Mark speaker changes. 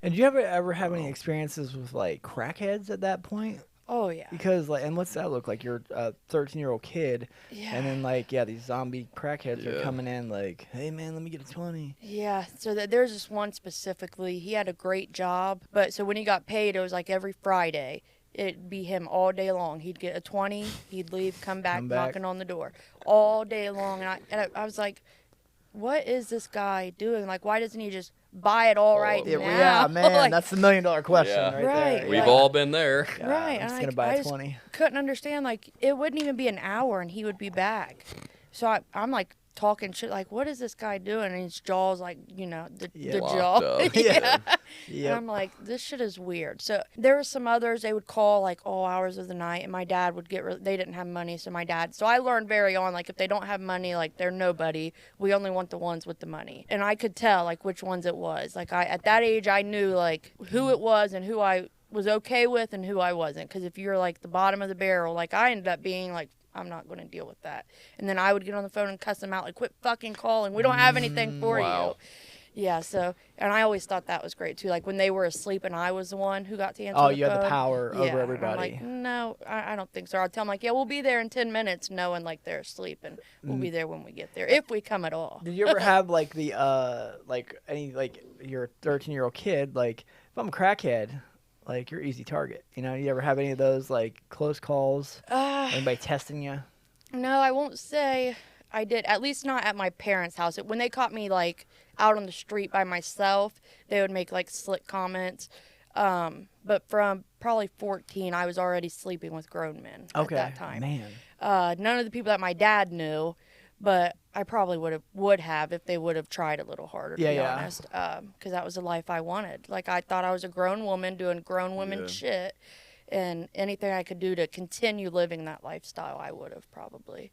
Speaker 1: And did you ever have any experiences with like crackheads at that point?
Speaker 2: Oh yeah.
Speaker 1: Because like, and what's that look like? You're a 13-year-old kid,
Speaker 2: Yeah.
Speaker 1: and then like, yeah, these zombie crackheads are
Speaker 3: Yeah.
Speaker 1: coming in like, hey man, let me get a 20.
Speaker 2: Yeah, so there's this one specifically. He had a great job, but so when he got paid, it was like every Friday. It'd be him all day long. He'd get a 20, he'd leave, come back,
Speaker 1: Come back.
Speaker 2: knocking on the door all day long. And I was like, what is this guy doing? Like, why doesn't he just buy it all right
Speaker 1: Yeah,
Speaker 2: now?
Speaker 1: yeah, man,
Speaker 2: Like,
Speaker 1: that's the $1,000,000 question
Speaker 3: Yeah.
Speaker 1: right,
Speaker 2: Right,
Speaker 1: there.
Speaker 3: We've
Speaker 2: like-
Speaker 3: all been there.
Speaker 1: God,
Speaker 2: right.
Speaker 1: I'm
Speaker 2: And
Speaker 1: just
Speaker 2: I,
Speaker 1: gonna buy
Speaker 2: I
Speaker 1: a
Speaker 2: just
Speaker 1: 20.
Speaker 2: couldn't understand. Like, it wouldn't even be an hour and he would be back. So I'm like talking shit, like, what is this guy doing? And his jaw's like, the
Speaker 1: Yeah.
Speaker 2: jaw.
Speaker 3: Locked up.
Speaker 2: yeah. And
Speaker 1: Yep.
Speaker 2: I'm like, this shit is weird. So there were some others, they would call like all hours of the night, and my dad would they didn't have money, so I learned very on, like, if they don't have money, like, they're nobody. We only want the ones with the money. And I could tell, like, which ones it was. Like, at that age, I knew, like, who it was and who I was okay with and who I wasn't. Because if you're, like, the bottom of the barrel, like, I ended up being, like, I'm not going to deal with that. And then I would get on the phone and cuss them out, like, quit fucking calling. We don't have anything for
Speaker 3: Wow.
Speaker 2: you. Yeah, so, and I always thought that was great, too. Like, when they were asleep and I was the one who got to answer
Speaker 1: Oh,
Speaker 2: the
Speaker 1: you
Speaker 2: phone.
Speaker 1: had the power
Speaker 2: Yeah,
Speaker 1: over
Speaker 2: and I'm
Speaker 1: everybody.
Speaker 2: like, no, I don't think so. I'll tell them, like, yeah, we'll be there in 10 minutes, knowing, like, they're asleep, and we'll be there when we get there, if we come at all.
Speaker 1: Did you ever have like the like any like you're a 13-year-old kid, like if I'm a crackhead, like you're easy target. You ever have any of those like close calls? Anybody testing you?
Speaker 2: No, I won't say I did. At least not at my parents' house. When they caught me, like, out on the street by myself, they would make, like, slick comments. But from probably 14, I was already sleeping with grown men at that time.
Speaker 1: Man.
Speaker 2: None of the people that my dad knew, but I probably would have if they would have tried a little harder, to be
Speaker 1: Yeah.
Speaker 2: honest. Because that was the life I wanted. Like, I thought I was a grown woman doing grown woman
Speaker 3: Yeah.
Speaker 2: shit. And anything I could do to continue living that lifestyle, I would have probably.